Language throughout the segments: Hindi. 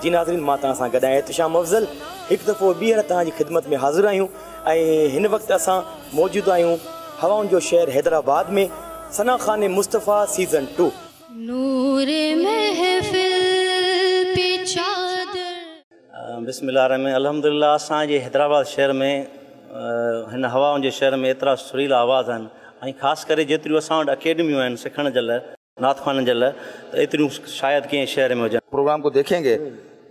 जी नाज़रीन, मां तव्हां सां गॾु आहियां एहतिशाम अफ़ज़ल। हिकु दफ़ो ॿीहर तव्हांजी ख़िदमत में हाज़िर आहियूं ऐं हिन वक़्तु असां मौजूदु आहियूं हवाउनि जो शहर हैदराबाद में सना खान मुस्तफ़ा सीज़न 2। बिस्मिल्लाह अल्हम्दुलिल्लाह। असांजे हैदराबाद शहर में हिन हवाउनि जे शहर में एतिरा सुरीला आवाज़ आहिनि ऐं ख़ासि करे जेतिरियूं असां वटि अकेडमियूं आहिनि सिखण जे लाइ, नात ख़्वाननि जे लाइ, त एतिरियूं शायदि कंहिं शहर में हुजनि। प्रोग्राम को देखेंगे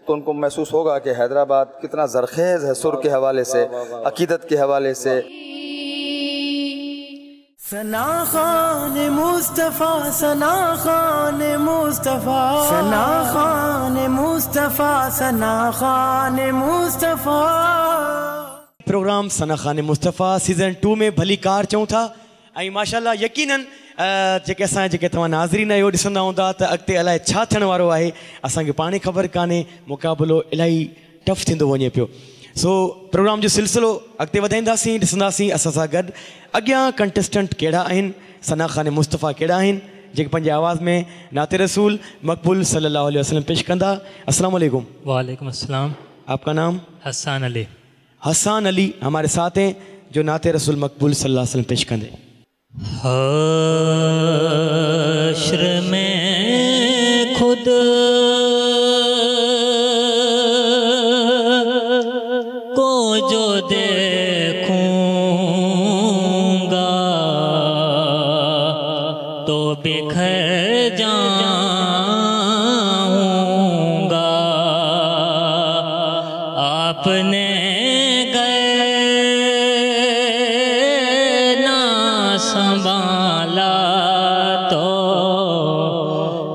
तो उनको महसूस होगा कि हैदराबाद कितना ज़रख़ेज़ है सुर के हवाले से, अकीदत के हवाले से। सना खान मुस्तफ़ा, सना खान मुस्तफ़ा, सना खान मुस्तफ़ा, सना खान मुस्तफ़ा। प्रोग्राम सना खान मुस्तफ़ा सीज़न 2 में भली कार चऊं था ऐं माशाल्लाह यकीनन जेके असांजे तव्हां नाज़रीन आहियो ॾिसंदा हूंदा त अॻिते अलाए छा थियण वारो आहे, असांखे पाण ई ख़बर कान्हे। मुक़ाबिलो इलाही टफ थींदो वञे पियो। सो प्रोग्राम जो सिलसिलो अॻिते वधाईंदासीं, ॾिसंदासीं असां सां गॾु अॻियां कंटेस्टेंट कहिड़ा आहिनि, सना खान मुस्तफ़ा कहिड़ा आहिनि जेके पंहिंजे आवाज़ में नाते रसूल मक़बूल सल्लल्लाहु अलैहि वसल्लम पेश कंदा। अस्सलाम वालेकुम। वालेकुम अस्सलाम। आपका नाम? हसन अली। हसन अली हमारे साथ हैं जो नाते रसूल मक़बूल सल्लल्लाहु अलैहि वसल्लम पेश कंदे। हश्र में खुद को जो देखूंगा तो बिखर जाऊंगा। आपने संभाला तो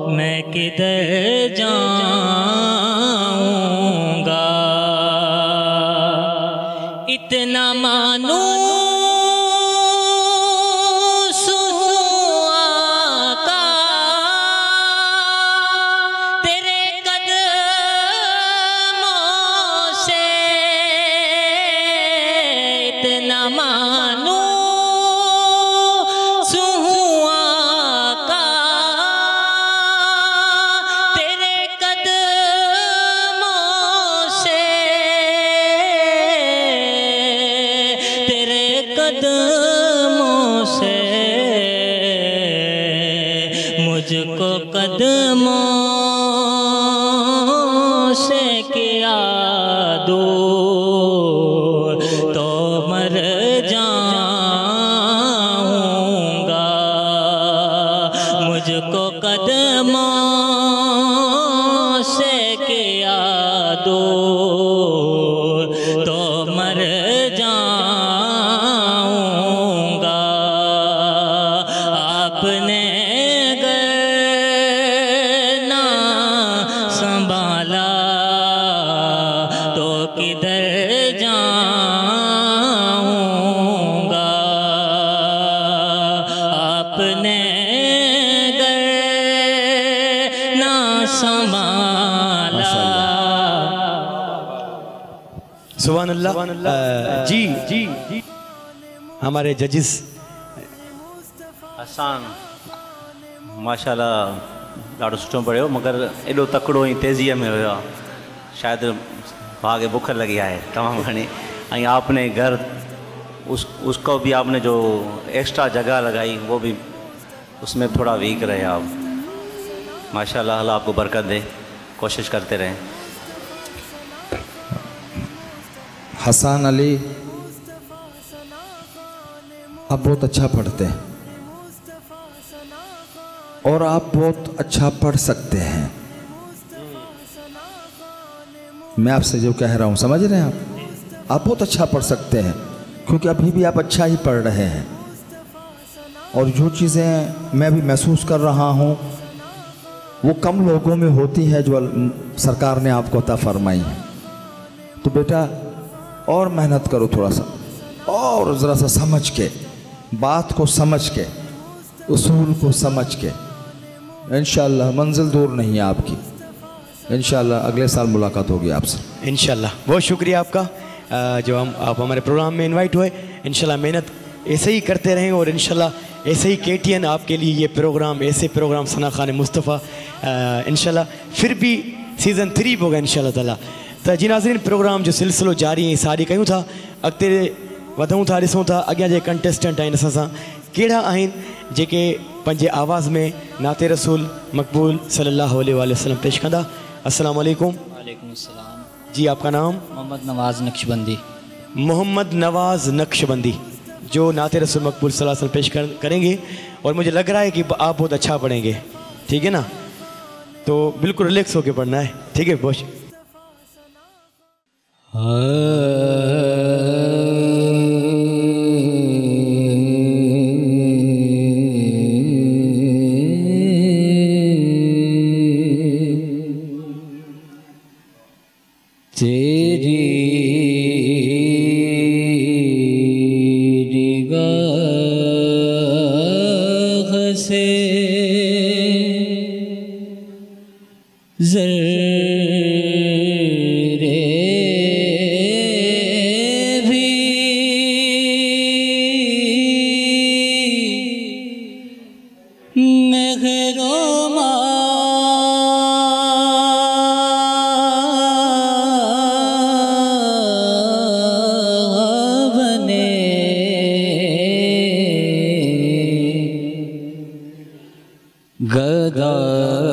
मैं किधर जाऊंगा। इतना मानूस आका तेरे कदमों से, इतना मानूस मुझको कदमों से किया दूर तो मर जाऊंगा। मुझको कदमों से किया दूर तो मर जाऊंगा। आपने संभाला तो किधर जाऊंगा। आपने ना संभाला। सुभान अल्लाह। जी जी जी हमारे जजिस हसन माशाल्लाह ॾाढो सुठो पढ़ियो, मगर एॾो तकिड़ो ऐं तेज़ीअ में हुयो। शायदि भाउ खे बुख लगी आहे तमामु घणी। ऐं आपने घर उसको भी आपने जो एक्स्ट्रा जगह लगाई वो भी उसमें थोड़ा वीक रहे आप। माशाल्लाह, अल्लाह आपको बरकत दे, कोशिश करते रहें। हसन अली आप बहुत अच्छा पढ़ते हैं और आप बहुत अच्छा पढ़ सकते हैं। मैं आपसे जो कह रहा हूँ समझ रहे हैं आप बहुत अच्छा पढ़ सकते हैं क्योंकि अभी भी आप अच्छा ही पढ़ रहे हैं। और जो चीज़ें मैं भी महसूस कर रहा हूँ वो कम लोगों में होती है जो सरकार ने आपको अता फरमाई है। तो बेटा और मेहनत करो थोड़ा सा, और ज़रा सा समझ के, बात को समझ के, उसूल को समझ के। इंशाअल्लाह मंजिल दूर नहीं है आपकी। इंशाअल्लाह अगले साल मुलाकात होगी आपसे इंशाअल्लाह। बहुत शुक्रिया आपका जो आप हमारे प्रोग्राम में इनवाइट हुए। इंशाअल्लाह मेहनत ऐसे ही करते रहें और इंशाअल्लाह ऐसे ही KTN आपके लिए ये प्रोग्राम, ऐसे प्रोग्राम सना खान मुस्तफ़ा इंशाल्लाह फिर भी सीज़न 3 होगा इंशाल्लाह ताला। त जी नाज़रीन, प्रोग्राम जो सिलसिलो जारी ऐं सारी कयूं था, अॻिते वधूं था, ॾिसूं था अॻियां जे कंटेस्टेंट आहिनि असां सां कहिड़ा आहिनि जेके पंहिंजे आवाज़ में नाते रसूल मक़बूल सल्लल्लाहु अलैहि वसल्लम पेश कंदा। अस्सलाम वालेकुम। वालेकुम सलाम। जी, आपका नाम? मोहम्मद नवाज़ नक्शबंदी। मोहम्मद नवाज़ नक्शबंदी जो नाते रसूल मक़बूल सल्लल्लाहु अलैहि वसल्लम पेश करेंगे, और मुझे लग रहा है कि आप बहुत अच्छा पढ़ेंगे, ठीक है ना? तो बिल्कुल रिलैक्स होकर पढ़ना है, ठीक है? बहुत तेरी निगाह से ज़र्रे भी महरोमा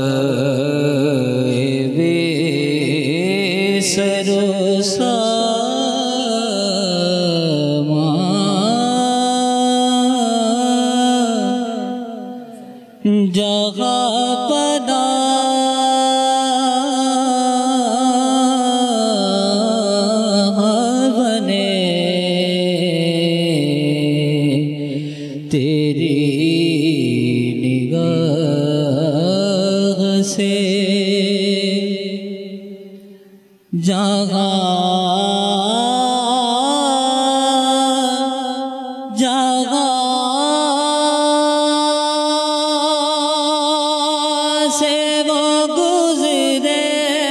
गदाए वे सरोसामा जहाँ पना बने तेरी निगाह से जहाँ जहाँ से वो गुज़रे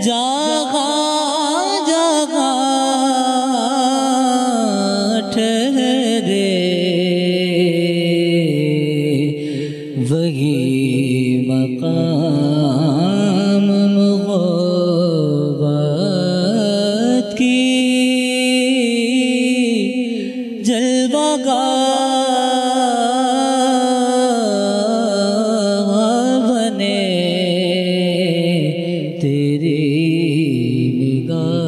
जहाँ जहाँ वही मकाम मोहब्बत की जलवागाह बने तेरी निगाह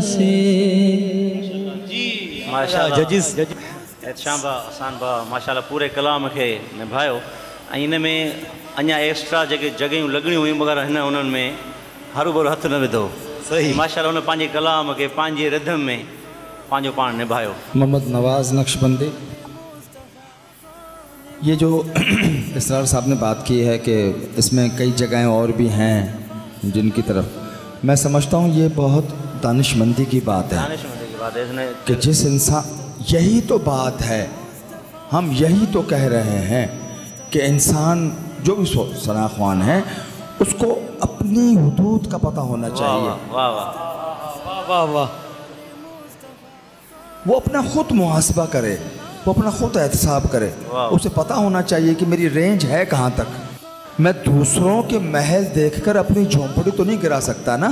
से। माशाल्लाह जजिस एहतशाम भा असान भा माशाल्लाह पूरे कलाम खे निभायो। ऐं इन में अञा एक्स्ट्रा जेके जॻहियूं लॻणियूं हुयूं मगर हिन उन्हनि में हरू भरू हथु न विधो। सही। माशाल्लाह उन पंहिंजे कलाम खे पंहिंजे रिदम में पंहिंजो पाण निभायो। मोहम्मद नवाज़ नक्शबंदी, ये जो इसरार साहब ने बात की है कि इसमें कई जगहें और भी हैं जिनकी तरफ मैं समझता हूँ ये बहुत दानिशमंदी की बात है दानिशमंदी की बात है इसने कि जिस इंसान, यही तो बात है, हम यही तो कह रहे हैं कि इंसान जो भी सना ख्वान है उसको अपनी हुदूद का पता होना चाहिए। वाह वाह वाह वाह वाह। वो अपना खुद मुहासबा करे, वो अपना खुद एहतसाब करे, वाह। उसे पता होना चाहिए कि मेरी रेंज है कहाँ तक। मैं दूसरों के महल देखकर अपनी झोंपड़ी तो नहीं गिरा सकता ना।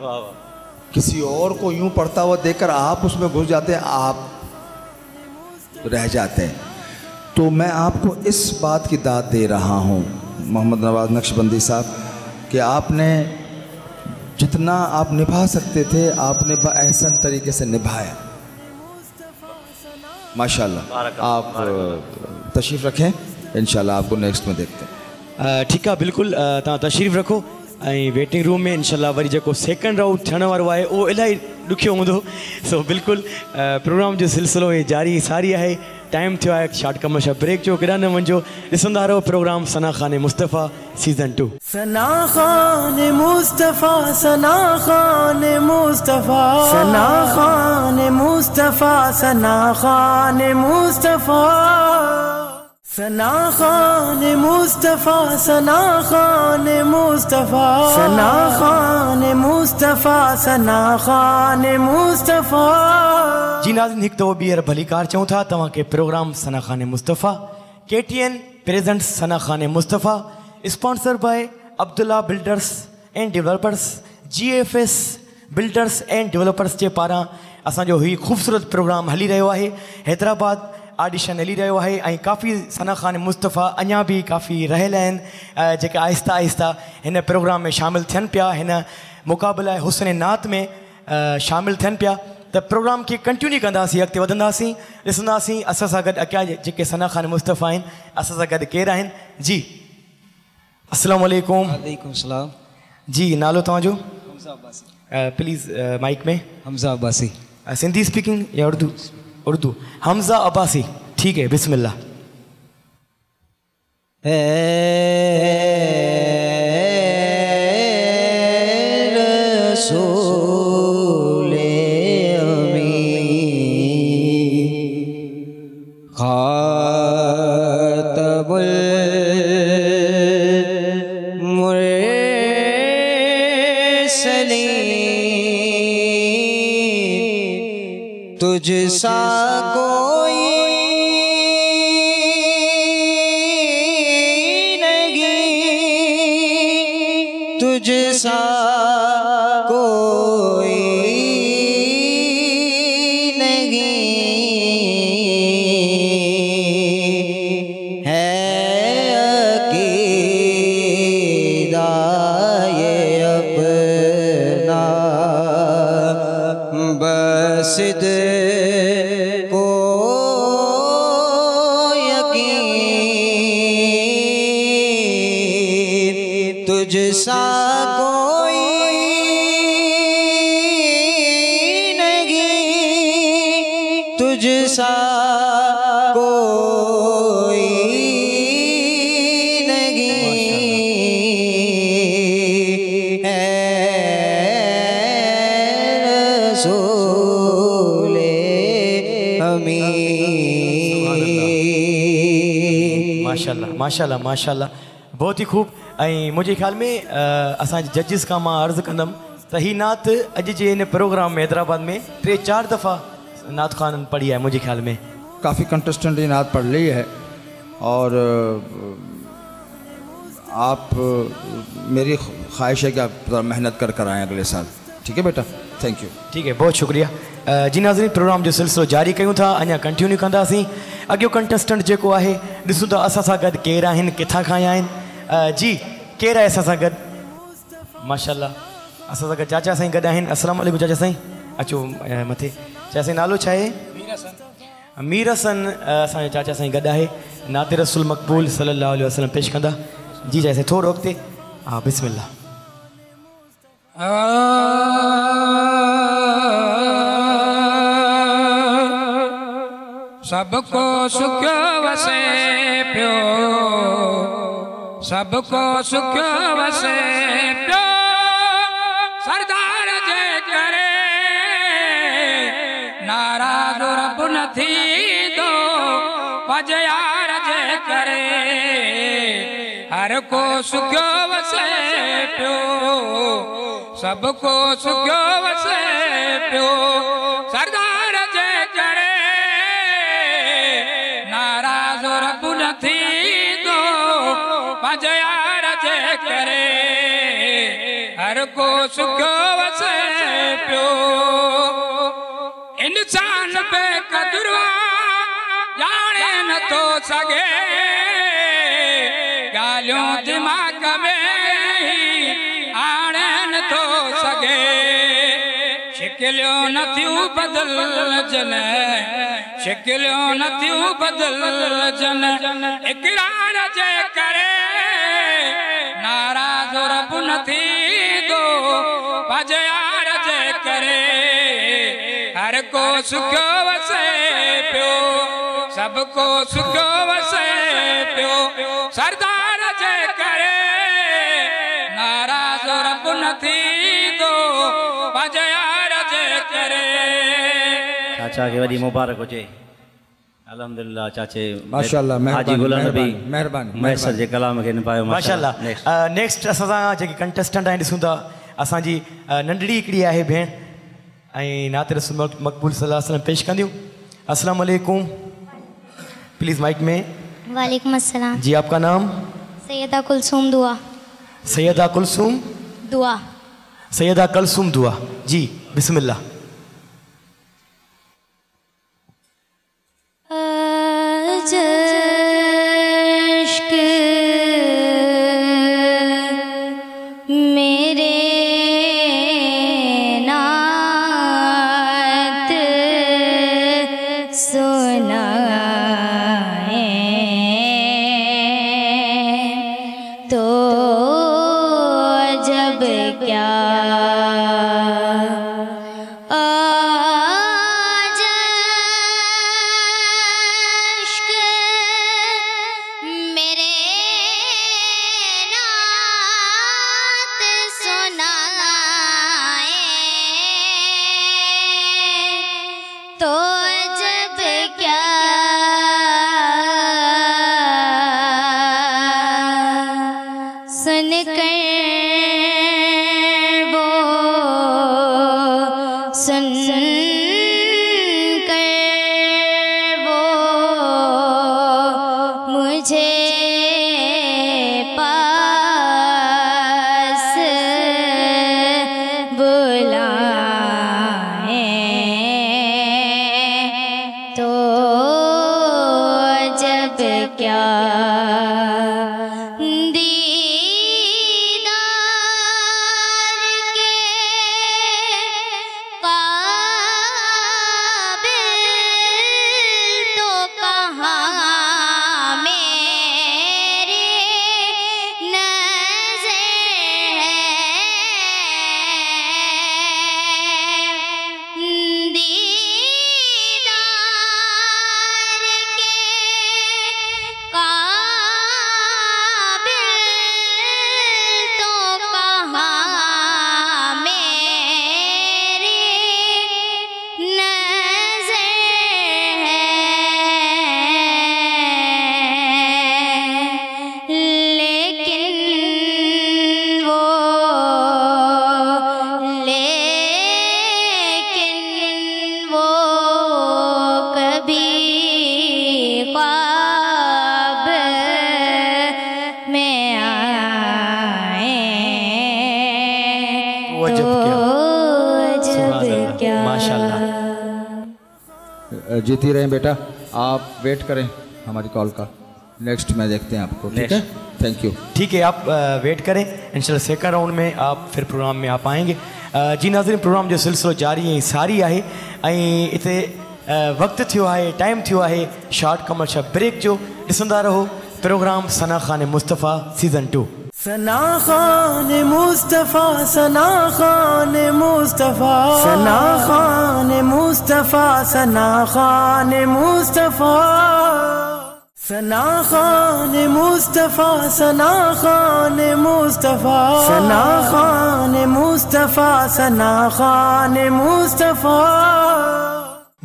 वाह वाह। किसी और को यूं पढ़ता हुआ देखकर आप उसमें घुस जाते हैं, आप रह जाते हैं। तो मैं आपको इस बात की दाद दे रहा हूँ मोहम्मद नवाज़ नक्शबंदी साहब कि आपने जितना आप निभा सकते थे आपने बअहसन तरीके से निभाया। माशाल्लाह। आप तशरीफ़ रखें, इंशाल्लाह आपको नेक्स्ट में देखते हैं। ठीक है, बिल्कुल तव्हां तशरीफ़ रखो। ऐं वेटिंग रूम में इंशाल्लाह वरी जेको सेकंड राउंड थियण वारो आहे उहो इलाही ॾुखियो हूंदो। सो बिल्कुलु प्रोग्राम जो सिलसिलो इहे जारी सारी आहे। टाइम थियो आहे शॉर्ट कमर्शियल ब्रेक जो, केॾा न वञो, ॾिसंदा रहो प्रोग्राम सना खान मुस्तफ़ा सीज़न 2। सना खान मुस्तफ़ा, सना खान मुस्तफ़ा, सना खान मुस्तफ़ा, सना खान मुस्तफ़ा, सना खान मुस्तफ़ा, सना खान मुस्तफ़ा, सना खान मुस्तफ़ा, सना खान मुस्तफ़ा। जी नाज़रीन, हिकु दफ़ो ॿीहर भली कार चऊं था तव्हांखे program Sana Khan Mustafa KTN presents Sana Khan Mustafa sponsor by Abdullah builders and developers, GFS builders and developers जे पारां असांजो हीउ ख़ूबसूरत प्रोग्राम हली रहियो आहे। हैदराबाद ऑडिशन हली रहियो आहे ऐं काफ़ी सना खान मुस्तफ़ा अञा बि काफ़ी रहियल आहिनि जेके आहिस्ता आहिस्ता हिन प्रोग्राम में शामिलु थियनि पिया, हिन मुक़ाबिला हुस्न नात में शामिलु थियनि पिया। त प्रोग्राम खे कंटिन्यू कंदासीं, अॻिते वधंदासीं, ॾिसंदासीं असां सां गॾु अॻियां जेके सना खान मुस्तफ़ा आहिनि असां सां गॾु केरु आहिनि। जी अस्सलाम वालेकुम। वालेकुम सलाम। जी नालो तव्हांजो? हमज़ा अब्बासी। प्लीज़ माइक में। हमज़ा अब्बासी। सिंधी स्पीकिंग या उर्दू? उर्दू। हमज़ा अब्बासी, ठीक है, बिस्मिल्लाह। तुझसा कोई नहीं, तुझसा कोई नहीं है, अकीदा ये अपना बस को यकीन, तुझसा कोई नहीं, तुझसा कोई नहीं है, रसूले माशाल्लाह माशाल्लाह माशाल्लाह, बहुत ही खूब। ऐं मुंहिंजे ख़्याल में असांजे जजिस खां मां अर्ज़ु कंदुमि त हीअ नात अॼु जे हिन प्रोग्राम में हैदराबाद में 3-4 दफ़ा नात खान पढ़ी है मुझे ख्याल में। काफ़ी कंटेस्टेंट नात पढ़ ली है और आप मेरी ख्वाहिश है कि आप मेहनत कर कर आएँ अगले साल। ठीक है बेटा, थैंक यू। ठीक है, बहुत शुक्रिया। जी नाज़रीन, प्रोग्राम जो सिलसिलो जारी कयूं था, अञा कंटिन्यू कंदासीं। अॻियो कंटेस्टेंट जेको आहे ॾिसूं था असां सां गॾु केरु आहिनि, किथां खां आया आहिनि। जी केरु आहे असां सां गॾु? माशाल्लाह, असां सां गॾु चाचा साईं गॾु आहिनि। अस्सलाम वालेकुम चाचा साईं, अचो मथे। चाचा साईं नालो छा आहे? मीर हसन असांजो चाचा साईं गॾु आहे। नाते रसूल मक़बूल सल्लल्लाहु अलैहि वसल्लम पेश कंदा। जी चाचा साईं थोरो अॻिते। हा बिस्मिल्लाह। सबको सुख्यो वसे पियो, सबको सुख्यो वसे पियो, सरदार जे करे नाराज़ रब न थींदो, पजयार जे करे हर को सुख्यो वसे पियो, सबको सुख्यो वसे पियो, सरदार जे करे नाराज़ रब न थींदो, पजयार जे करे हर को सुख्यो वसे पियो। इंसान बेक़दुर ॼाणे नथो सघे, ॻाल्हियूं दिमाग़ में आणे नथो सघे, शिकिलियूं नथियूं बदिलजनि, शिकिलियूं नथियूं बदिलजनि, इक़रार जे करे नाराज़ नाराज़ रब न थींदो पंहिंजे यार जे करे हर को सुखियो वसे पियो सबको सुखियो वसे पियो सरदार जे करे नाराज़ रब न थींदो पंहिंजे यार जे करे। चाचा के वॾी मुबारक हुजे अल्हम्दुलिल्लाह चाचे माशाल्लाह हाजी गुलाम नबी मेहरबानी मैसर जे कलाम खे निभायो माशाल्लाह। नेक्स्ट असां सां जेकी कंटेस्टेंट आहिनि ॾिसूं था असांजी नंढड़ी हिकिड़ी आहे भेण ऐं नात रसूल मक़बूल सल्लल्लाहु अलैहि वसल्लम पेश कंदियूं। अस्सलाम वालेकुम प्लीज़ माइक में। वालेकुम अस्सलाम। जी आपका नाम? सैयदा कुलसूम दुआ। सैयदा कुलसूम दुआ। सैयदा कुलसूम दुआ जी बिस्मिल्लाह। मेरे नात सुनाए तो जब क्या जीती रहें बेटा, आप वेट करें हमारी कॉल का। नेक्स्ट मैच देखते हैं आपको, ठीक है? Thank you. ठीक है, आप वेट करें, इंशाल्लाह सेकंड राउंड में आप फिर प्रोग्राम में आप आएंगे। जी नाज़रीन, प्रोग्राम जो सिलसिलो जारी ऐं सारी आहे ऐं इते वक़्तु थियो आहे, टाइम थियो आहे शॉर्ट कमर्शियल ब्रेक जो। ॾिसंदा रहो प्रोग्राम सना खान मुस्तफ़ा सीज़न 2। सना खान मुस्तफ़ा, सना खान मुस्तफ़ा, सना खान मुस्तफ़ा, सना खान मुस्तफ़ा, सना खान मुस्तफ़ा, सना खान मुस्तफ़ा, सना खान मुस्तफ़ा, सना खान मुस्तफ़ा।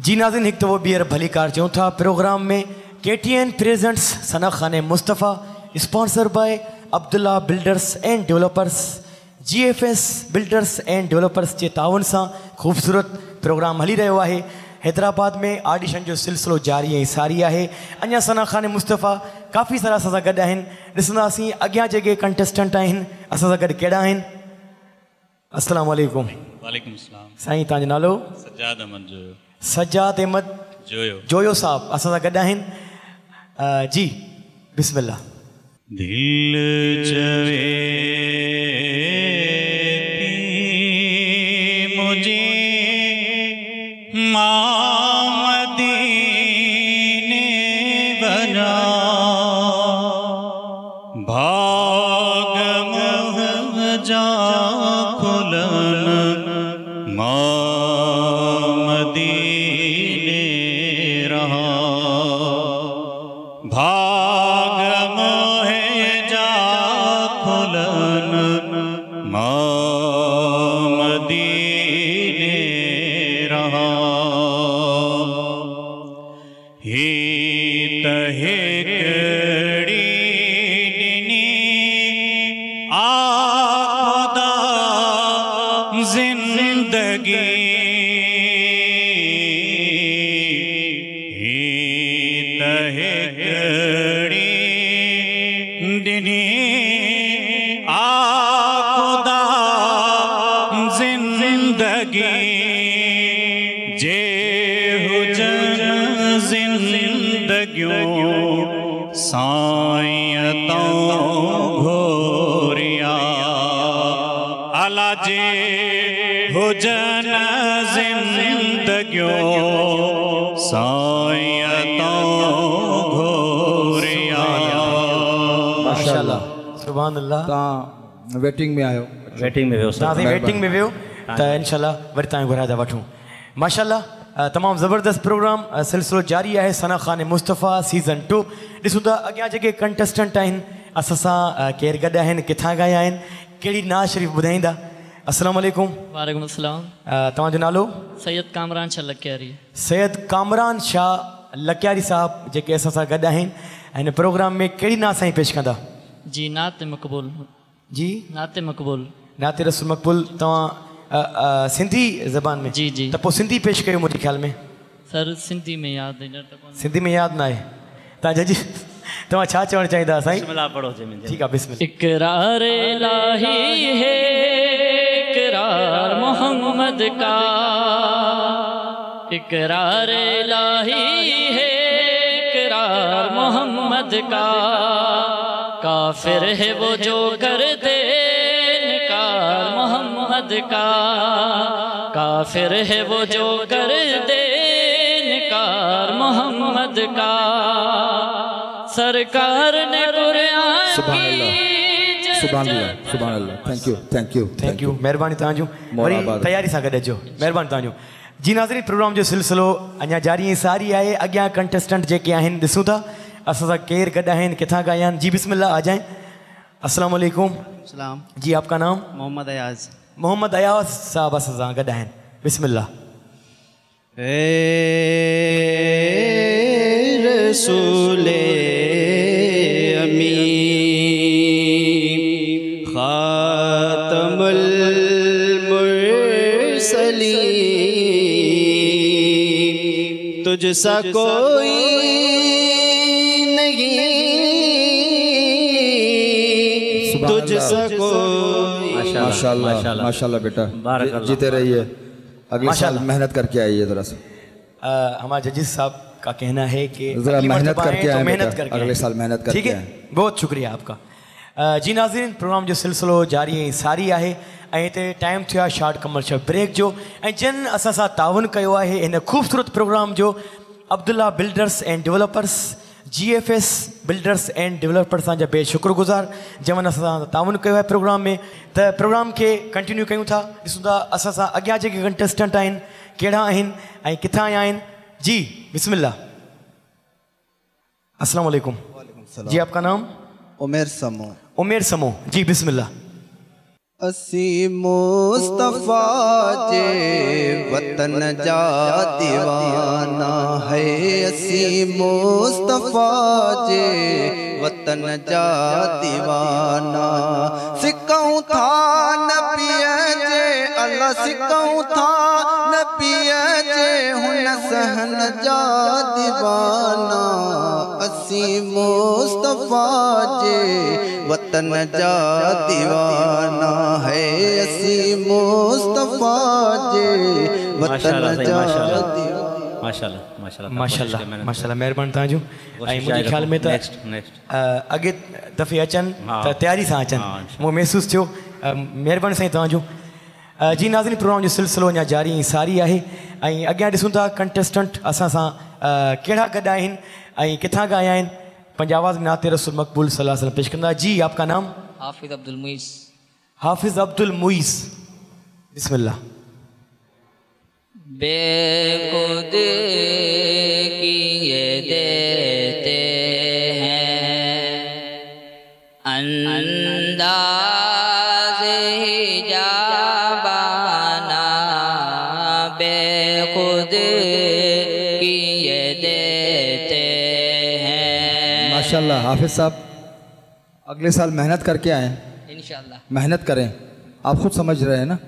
जी नाज़रीन, हिकु दफ़ो ॿीहर भली कार चऊं था प्रोग्राम में KTN presents Sana Khan Mustafa, sponsor by Abdullah builders and developers, GFS builders and developers के ताउन से खूबसूरत प्रोग्राम हली रहो है। हैदराबाद में ऑडिशन जो सिलसिलो जारी ऐं सारी है। अञा सना खान मुस्तफ़ा काफ़ी सारा असां सां गॾु आहिनि। ॾिसंदासीं अॻियां जेके कंटेस्टेंट आहिनि असां सां गॾु कहिड़ा आहिनि। अस्सलाम वालेकुम। वालेकुम सलाम। साईं, तव्हांजो नालो? सज्जाद अहमद जोयो। सज्जाद अहमद जोयो साहब असां सां गॾु आहिनि। जी बिस्मिल्लाह। दिल चवे मुझे मदीने बना, भाग मदीने रहा भाग मोहे जा फुलन मदीने रहा ही तहेकड़ी दिनी आदा जिंदगी ही तहेकड़ी दिनी आदा जिंदगी जे हुजन जिंदगियों सायतों घोरिया अला जे हुजन जिंदगियों सायतों घोरिया। माशाल्लाह सुभान अल्लाह। तव्हां वेटिंग में आयो? वेटिंग में वियो तव्हां वेटिंग में वियो त इंशाल्लाह वरी तव्हां घुराए था वठूं। माशाल्लाह तमामु ज़बरदस्त प्रोग्राम सिलसिलो जारी आहे सना खान मुस्तफ़ा सीज़न 2। ॾिसूं था अॻियां जेके कंटेस्टेंट आहिनि असां सां केरु गॾु आहिनि, किथां ॻाया आहिनि, कहिड़ी नाज़ शरीफ़ ॿुधाईंदा। अस्सलाम वालेकुम। वालेकुम अस्सलाम। तव्हांजो नालो? सैयद कामरान शाह लकियारी। सैयद कामरान शाह लकियारी साहब जेके असां सां गॾु आहिनि हिन प्रोग्राम में कहिड़ी नात साईं पेश कंदा? जी नाते मक़बूल। जी नाते मक़बूल। नाते रसूल मक़बूल। तव्हां सिंधी ज़बान में? जी जी। त पोइ सिंधी पेश कयो मुंहिंजे ख़्याल में। सर सिंधी में यादि सिंधी में यादि न आहे। तव्हां जजी तव्हां छा चवणु चाहींदा साईं? बिस्मिल्लाह पढ़ो जी। ठीकु आहे बिस्मिल्लाह। इकरार इलाही है इकरार मोहम्मद का, इकरार इलाही है इकरार मोहम्मद का, काफिर है वो जो कर दे इनकार मोहम्मद का, काफिर है वो जो कर दे इनकार मोहम्मद का, सरकार ने कुरान की सुभान अल्लाह। थैंक यू महिरबानी तव्हांजो। वरी तयारी सां गॾु अचो। महिरबानी तव्हांजो। जी नाज़रीन प्रोग्राम जो सिलसिलो अञा जारी ऐं सारी आहे। अॻियां कंटेस्टेंट जेके आहिनि ॾिसूं था असां सां केरु गॾु आहिनि, किथां ॻाया आहिनि। जी बिस्मिल्लाह आ जाएं। अस्सलाम वालेकुम। सलाम। जी आपका नाम? मोहम्मद अयाज। मोहम्मद अयाज साहब असां सां गॾु आहिनि। बिस्मिल्लाह। रसूले अमीन खातमुल मुरसलीन तुझसा कोई नहीं, तुझसा कोई। माशाल्लाह बेटा, जीते रहिए। अगले साल मेहनत करके आइए जरा सा। हमारे जजिस साहब का कहना है कि जरा मेहनत करके आए, मेहनत करके अगले साल मेहनत करके ठीक है। बहुत शुक्रिया आपका। जी नाज़रीन प्रोग्राम जो सिलसिलो जारी ऐं सारी आहे ऐं हिते टाइम थियो आहे शॉर्ट कमर्शियल ब्रेक जो। ऐं जिन असां सां ताउन कयो आहे हिन ख़ूबसूरत प्रोग्राम जो Abdullah builders and developers, GFS builders and developers असांजा बेशुक्रगुज़ार जंहिंमहिल असां सां ताउन कयो आहे प्रोग्राम में। त प्रोग्राम खे कंटिन्यू कयूं था। ॾिसूं था असां सां अॻियां जेके कंटेस्टेंट आहिनि कहिड़ा आहिनि ऐं किथां आया आहिनि। जी बिस्मिल्लाह। अस्सलाम वालेकुम। जी आपका नाम? उमेर समो। उमेर समो। जी बिस्मिल्लाह। असी मुस्तफा जे वतन जा दीवाना है, असी मुस्तफा जे वतन जा दीवाना, सिकऊं था नबीअ जे अल्लाह, सिकऊं था नबीअ जे हुन सहन जा दीवाना, असी मुस्तफा जे वतन जा दीवाना है, असी मुस्तफा जे वतन जा दीवाना। माशाल्लाह महिरबानी तव्हांजो। ऐं मुंहिंजे ख्याल में त अॻे दफ़े अचनि त तयारी सां अचनि, मूं महसूसु थियो। महिरबानी साईं तव्हांजो। जी नाज़रीन प्रोग्राम जो सिलसिलो अञा जारी ऐं सारी आहे ऐं अॻियां ॾिसूं था कंटेस्टेंट असां सां कहिड़ा गॾु आहिनि ऐं किथां खां आया आहिनि। पंहिंजी आवाज़ में नाते रसूल मक़बूल सल्लल्लाहु अलैहि वसल्लम पेश कंदा। जी आपका नाम? हाफिज़ अब्दुल मुईस। हाफिज़ अब्दुल मुईस। बिस्मिल्लाह। बेखुद किए देते हैं अंदाज़ हिजाबाना बेखुद किए देते हैं। माशाल्लाह हाफिज साहब, अगले साल मेहनत करके आएँ, इंशाल्लाह मेहनत करें। आप खुद समझ रहे हैं ना,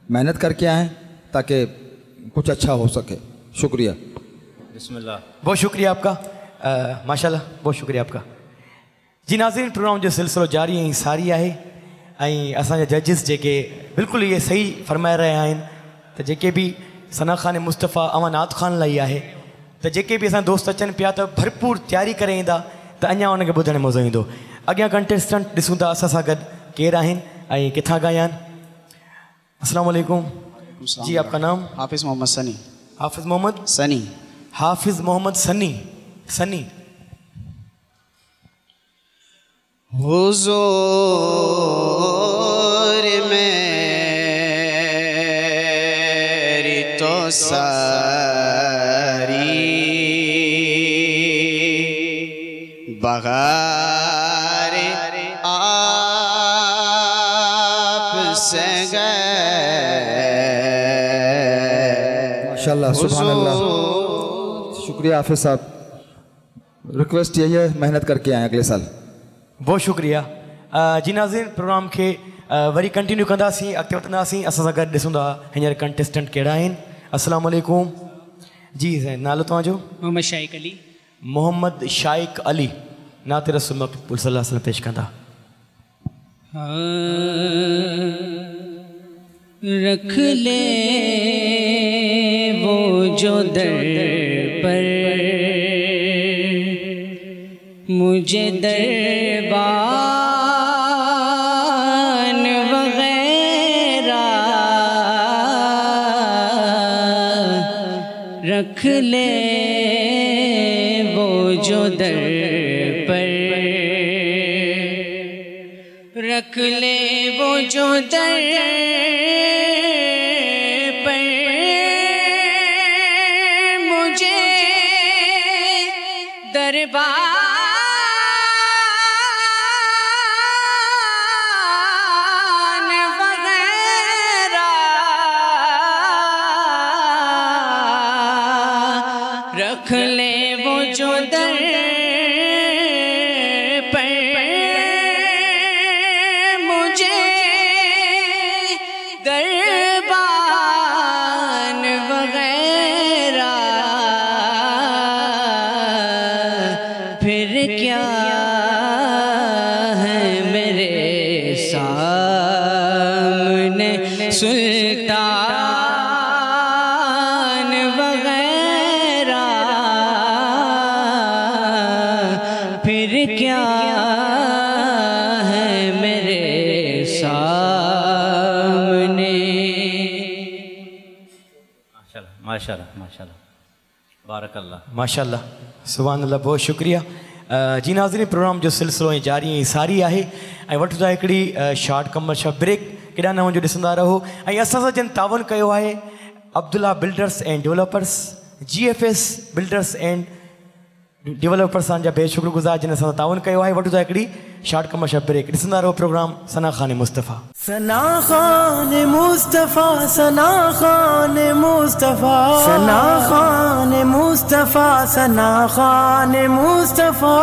मेहनत करके आएँ ताकि कुछ अच्छा हो सके। शुक्रिया। बिस्मिल्लाह। बहुत शुक्रिया आपका, माशाल्लाह बहुत शुक्रिया आपका। जी नाज़रीन, प्रोग्राम जो सिलसिलो जारी ऐं सारी आहे ऐं असांजा जजिस जेके बिल्कुलु इहे सही फरमाए रहिया आहिनि त जेके बि सना ख़ान मुस्तफ़ा अमानात ख़ान लाइ आहे त जेके बि असांजा दोस्त अचनि पिया त भरपूर तयारी करे ईंदा त अञा उनखे ॿुधण में मज़ो ईंदो। अॻियां कंटेस्टेंट ॾिसूं था असां सां गॾु केरु आहिनि ऐं किथां खां आहिनि। अस्सलाम वालेकुम। जी आपका नाम? हाफिज़ मोहम्मद सनी। हाफिज़ मोहम्मद सनी। हाफिज़ मोहम्मद सनी। सनी हुजूर मेरी तो सारी बगार आप से माशाल्लाह, सुभान अल्लाह। शुक्रिया हाफिज साहब। रिक्वेस्ट यही है, मेहनत करके आए अगले साल। बहुत शुक्रिया। जी नाज़रीन, प्रोग्राम के वरी कंटिन्यू कंदासीं, अॻिते वधंदासीं। असां सां गॾु ॾिसूं था हींअर कंटेस्टेंट कहिड़ा आहिनि। अस्सलाम वालेकुम। जी नालो तव्हांजो? मोहम्मद शाइक अली। मोहम्मद शाइक अली। नाते रसूल सल्लल्लाहु अलैहि वसल्लम पेश कंदा। रख ले वो जो दर पर मुझे दरबान वगैरह, रख ले वो जो दर पर, रख ले वो जो दर पर मुझे दरबार रख ले वो जो दर पर मुझे दरबान वगैरह, फिर क्या है मेरे सामने सुल्तान वगैरह, फिर क्या है मेरे सामने। माशाल्लाह माशाल्लाह माशाल्लाह, बारकल्लाह माशाल्लाह, सुभान अल्लाह। बहुत शुक्रिया। जी नाज़रीन, प्रोग्राम जो सिलसिलो ऐं जारी ऐं सारी आहे ऐं वठूं था हिकिड़ी शॉर्ट कमर्शियल ब्रेक। केॾा न वञो, ॾिसंदा रहो। ऐं असां सां जिन तावन कयो आहे Abdullah builders and developers, GFS builders and developers जा बेशुक्रगुज़ार जिन असां सां तावन कयो आहे। वठूं था हिकिड़ी शॉर्ट कमर्शियल ब्रेक। ॾिसंदा रहो program Sana Khan Mustafa. Sana Khan Mustafa, Sana Khan Mustafa, Sana Khan Mustafa, Sana Khan Mustafa,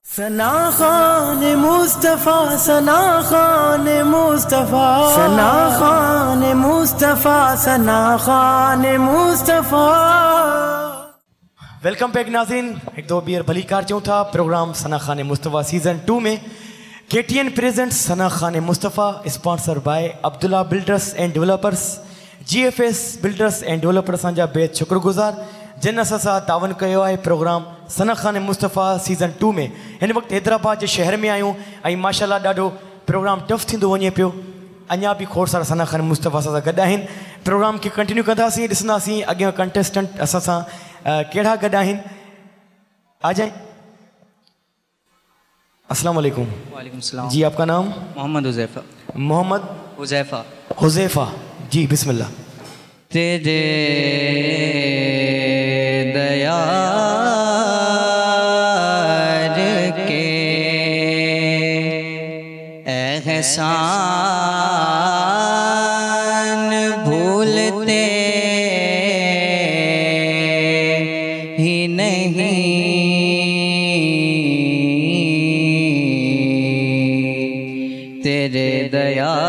Sana Khan Mustafa, Sana Khan Mustafa, Sana Khan Mustafa, Sana Khan Mustafa. Welcome back नाज़रीन, एक दो बियर भली कार चऊं था। प्रोग्राम सना ख़ान मुस्तफ़ा सीज़न 2 में KTN presents Sana Khan Mustafa, sponsor by Abdullah builders and developers, GFS builders and developers जा बेहद शुक्रगुज़ार जिन असां सां तावन कयो आहे प्रोग्राम सना ख़ान मुस्तफ़ा सीज़न 2 में। हिन वक़्तु हैदराबाद जे शहर में आहियूं ऐं माशाल्लाह ॾाढो प्रोग्राम टफ थींदो वञे पियो। अञा बि खोड़ सारा सना ख़ान मुस्तफ़ा सां गॾु आहिनि। प्रोग्राम खे कंटिन्यू कंदासीं, ॾिसंदासीं अॻियां कंटेस्टेंट असां सां कहिड़ा गॾु आहिनि। आ जाए। अस्सलाम वालेकुम। वालेकुम सलाम। जी आपका नाम? मोहम्मद हुज़ैफ़ा। मोहम्मद हुज़ैफ़ा। हुज़ैफ़ा, जी बिस्मिल्लाह। तेरे दयार के एहसान भूलते ही नहीं, तेरे दयार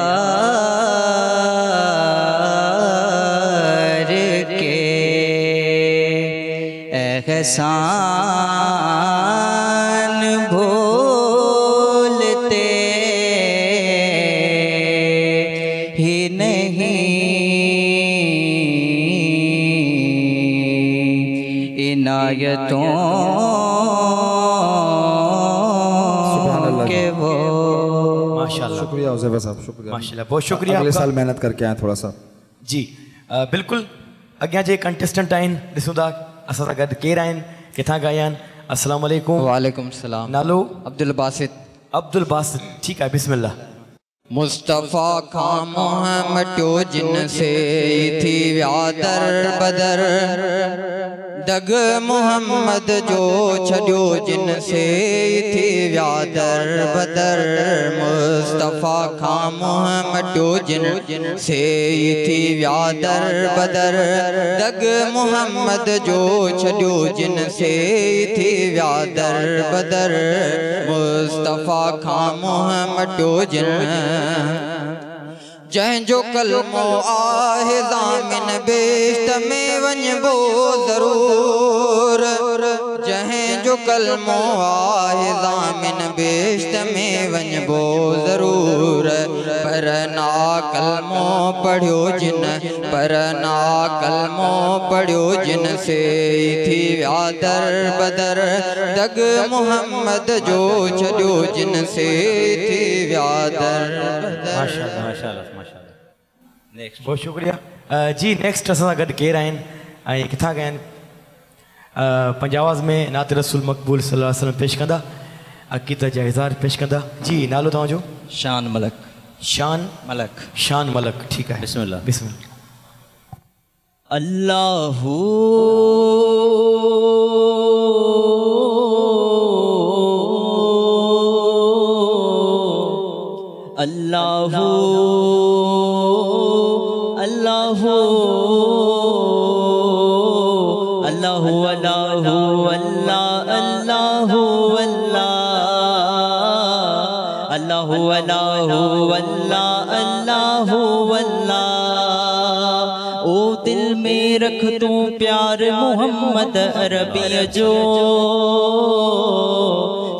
के एहसान भूलते ही नहीं, इनायतों के वो। माशाल्लाह, शुक्रिया उज़ैफ़ा साहब, शुक्रिया माशाल्लाह, बहुत शुक्रिया। अगले आपका। साल मेहनत करके आए थोड़ा सा। जी बिल्कुल। अॻियां जे कंटेस्टेंट आहिनि, ॾिसूं था असां सां गॾु केरु आहिनि, किथां खां आया आहिनि। अस्सलाम वालेकुम। वालेकुम सलाम। नालो? अब्दुल बासित। अब्दुल बासित, ठीकु आहे, बिस्मिल्लाह। मुस्तफ़ा खां मोह मटियो जिन से थी व्यादर बदर, दग मोहम्मद जो छॾियो जिन से थी व्यादर बदर। मुस्तफ़ा खां मोह मटियो जिन से थी व्यादर बदर, दग मोहम्मद जो छॾियो जिन से थी व्यादर बदर। मुस्तफ़ा खां मोह मटियो जिन जंहिंजो कलमो आहे ज़ामिन बेश्त में वञबो ज़रूर, जंहिंजो कलमो आहे ज़ामिन बेश्त में वञबो ज़रूर। पर ना कलमो पढ़ियो जिन, पर ना कलमो पढ़ियो जिन से थी व्यादर बदर, दग मोहम्मद जो छॾियो जिन से थी व्यादर बदर। माशाल्लाह माशाल्लाह माशाल्लाह। नेक्स्ट। बहुत शुक्रिया। जी नेक्स्ट असां सां गॾु केरु आहिनि ऐं किथां खां आहिनि? पंजावाज़ में नात रसूल मक़बूल सल्लल्लाहु अलैहि वसल्लम पेश कंदा, अक़ीदत जा इज़हार पेश कंदा। जी नालो तव्हांजो? शान मलक। शान मलक। शान मलक, ठीकु आहे, बिस्मिल्लाह। बिस्मिल्लाह। अल्लाहू अल्लाहू अल्लाहू अल्लाहू अल्लाहू अल्लाह अल्लाहू अल्लाह अल्लाहू अल्लाहू अल्लाह अल्लाहू अल्लाह। ओ दिल में रख तू प्यार मोहम्मद अरबी जो,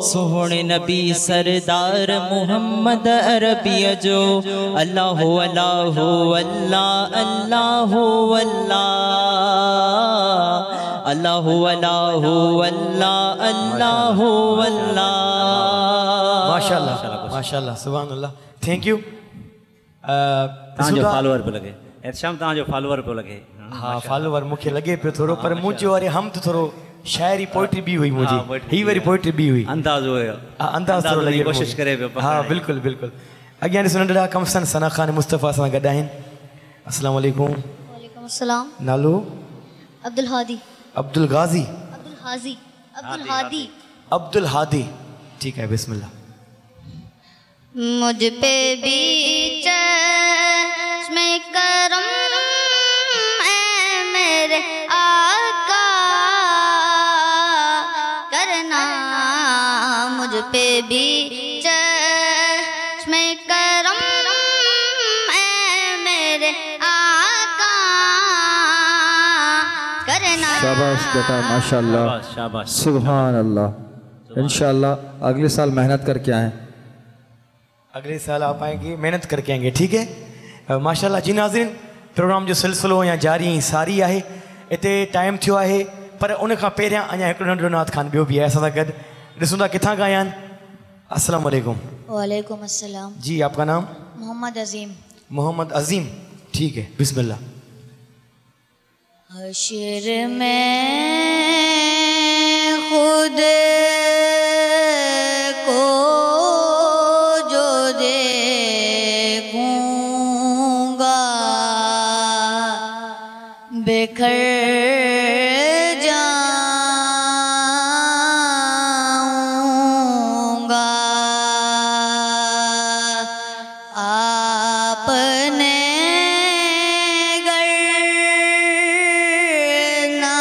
सोहणे नबी सरदार मोहम्मद अरबी जो। अल्लाहु अल्लाहु अल्लाह अल्लाहु अल्लाह अल्लाहु अल्लाहु अल्लाह अल्लाहु अल्लाह। माशाल्लाह माशाल्लाह, सुभान अल्लाह, थैंक यू। तव्हांजो फॉलोअर पियो लॻे, एहतशाम तव्हांजो फॉलोअर पियो लॻे। हा फॉलोअर मूंखे लॻे पियो थोरो, पर मूं चयो अरे हम त थोरो शायरी पोइट्री बि हुई मुंहिंजी, ही वरी पोइट्री बि हुई, अंदाज़ हुयो, अंदाज़ थोरो लॻे कोशिशि करे पियो। हा बिल्कुलु बिल्कुलु। अॻियां ॾिसो नंढड़ा कमसन सना ख़ान मुस्तफ़ा सां गॾु आहिनि। अस्सलाम वालेकुम। वालेकुम अस्सलाम। नालो? अब्दुल हादी। अब्दुल गाज़ी? अब्दुल हाजी। अब्दुल हादी। अब्दुल हादी, ठीक है, बिस्मिल्लाह। मुझ पे भी चश्मे करम ऐ मेरे आका करना, मुझ पे भी चश्मे करम ऐ मेरे आका करना। शाबाश बेटा, माशाल्लाह, शाबाश, सुभान अल्लाह। इंशाअल्लाह अगले साल मेहनत करके आएँ। अगले साल आप आएंगे, मेहनत करके आएंगे, ठीक है। माशाल्लाह। जी नाज़रीन, प्रोग्राम जो सिलसिलो या जारी सारी आहे। इते टाइम थियो आहे, पर उन खां पहिरियां अञा हिकिड़ो नंढिड़ो नात खान ॿियो बि आहे असां सां गॾु। ॾिसूं था किथां खां आया आहिनि। अस्सलाम वालेकुम। वालेकुम अस्सलाम। जी आपका नाम? मोहम्मद अजीम। मोहम्मद अजीम, ठीक है, बिस्मिल्लाह। हश्र में खुद को जो देखूंगा बिखर जाऊंगा आपने गर ना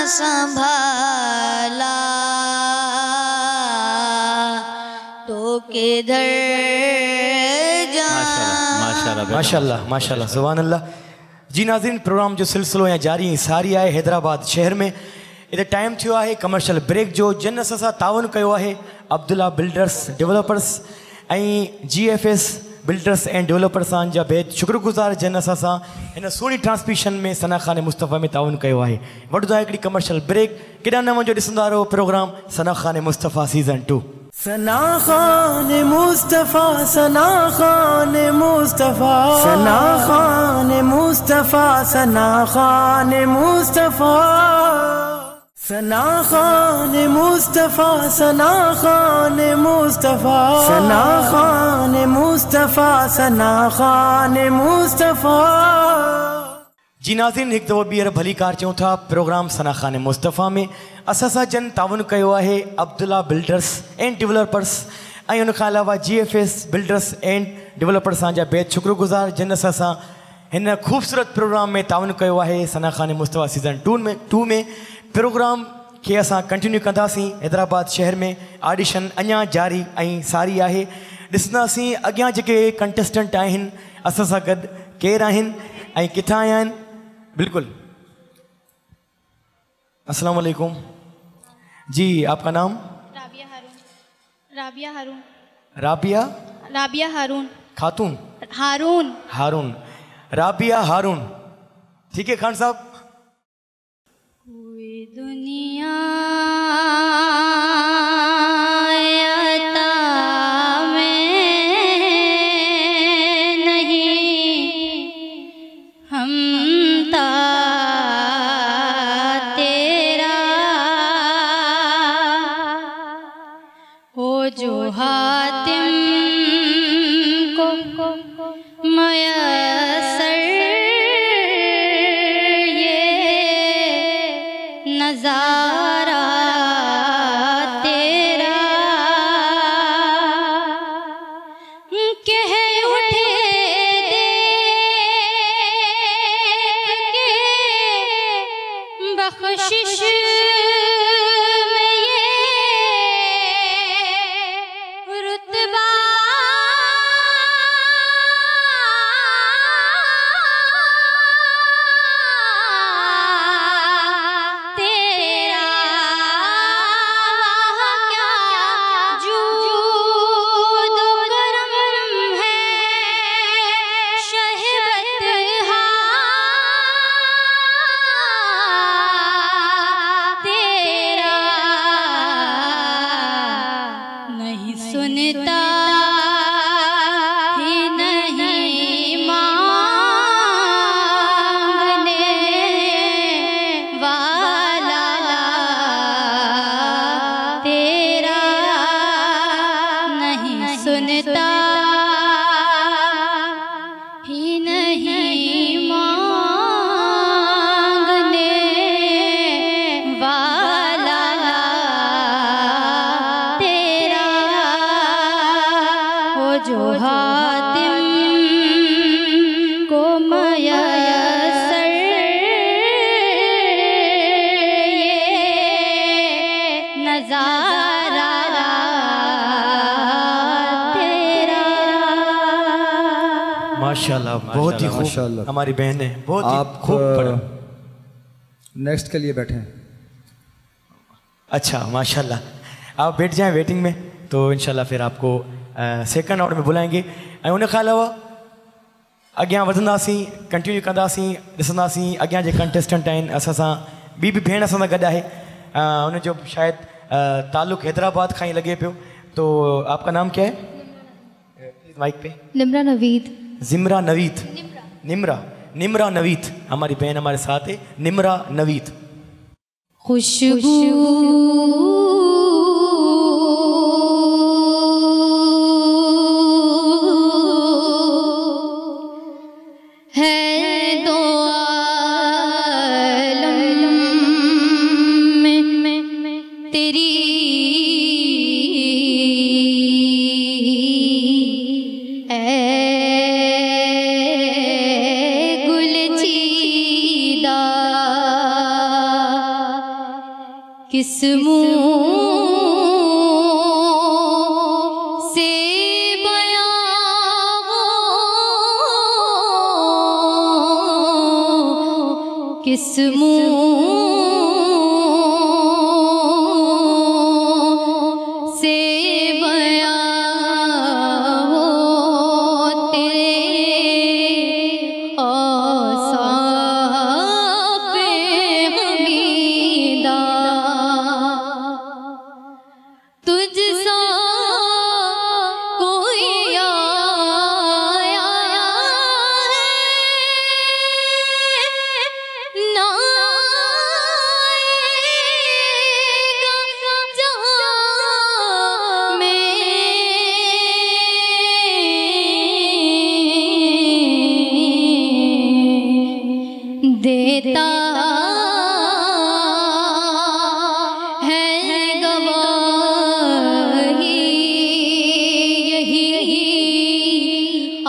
संभाला तो किधर माशाल्लाह माशाल्लाह सुभान अल्लाह। जी नाज़रीन, प्रोग्राम जो सिलसिलो या जारी सारी आहे हैदराबाद शहर में। इधर टाइम थियो आहे कमर्शियल ब्रेक जो, जिन असां सां ताउन कयो आहे अब्दुल्ला बिल्डर्स डेवलपर्स ऐं GFS बिल्डर्स एंड डेवलपर्स जा बेहद शुक्रगुज़ार जिन असां सां हिन सुहिणी ट्रांसमिशन में सना खान मुस्तफ़ा में ताउन कयो आहे। वठंदो आहे हिकिड़ी कमर्शियल ब्रेक, केॾा न वञो ॾिसंदा रहो प्रोग्राम सना खान मुस्तफ़ा सीज़न 2। सना खान मुस्तफ़ा, सना खान मुस्तफ़ा, सना खान मुस्तफ़ा, सना खान मुस्तफ़ा, सना खान मुस्तफ़ा, सना खान मुस्तफ़ा, सना खान मुस्तफ़ा, सना खान मुस्तफ़ा। जी नाज़रीन, हिकु दफ़ो ॿीहर भली कार चऊं था प्रोग्राम सना खान मुस्तफ़ा में असां सां जन ताउन कयो आहे अब्दुल्ला बिल्डर्स एंड डेवलपर्स ऐं उन खां अलावा GFS बिल्डर्स एंड डेवलपर्स जा बेहद शुक्रगुज़ार जिन असां सां हिन ख़ूबसूरत प्रोग्राम में ताउन कयो आहे सना खान मुस्तफ़ा सीज़न 2 में। प्रोग्राम खे असां कंटिन्यू कंदासीं। हैदराबाद शहर में ऑडिशन अञा जारी ऐं सारी आहे। ॾिसंदासीं अॻियां जेके कंटेस्टेंट आहिनि असां सां गॾु केरु आहिनि ऐं किथां आया आहिनि। बिल्कुल, अस्सलाम वालेकुम जी, आपका नाम? राबिया हारून। राबिया हारून। राबिया? राबिया हारून। खातून? हारून। हारून, राबिया हारून, ठीक है खान साहब। कोई दुनिया नजारा तेरा कह उठे देख के बख्शिश में ये रुतबा सुनता ही नहीं मांगने वाला तेरा नहीं सुनता ही नहीं मांगने वाला जो हातिम को मयसर ये नजारा तेरा। माशाल्लाह, बहुत ही खूब हमारी बहन है, बहुत ही खूब पढ़ा। नेक्स्ट के लिए बैठे। अच्छा माशाल्लाह, आप बैठ जाएं वेटिंग में, तो इंशाल्लाह फिर आपको सेकंड राउंड में बुलाएंगे। ऐं उन खां अलावा अॻियां वधंदासीं, कंटिन्यू कंदासीं, ॾिसंदासीं अॻियां जे कंटेस्टेंट आहिनि असां सां। ॿी बि भेण असां सां गॾु आहे, उनजो शायदि ताल्लुक़ हैदराबाद खां ई लॻे पियो। तो आपका नाम क्या है? माइक पे। निम्रा नवीद। जिमरा नवीद। निम्रा नवीद, हमारी बहन हमारे साथ है, निम्रा नवीद। खुशबू है दो तेरी गुलचीदा किस मुँह से बयां किस मुँह से बयां तेरे औसाफ़ हमीदा तुझ सा कोई आया है ना आएगा जहाँ में देता है गवाही यही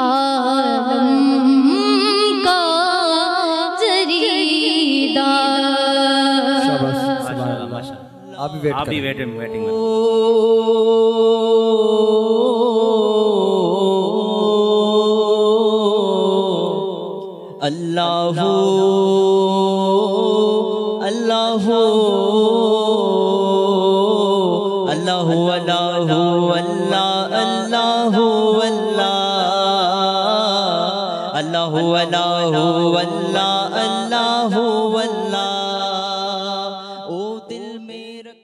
आलम का जरीदा। आप भी वेट करें। वेटिंग में अल्लाह अल्लाह अल्लाह अल्लाह अल्लाह अल्लाह अल्लाह अल्लाह अल्लाह अल्लाह अल्लाह ओ दिल में रख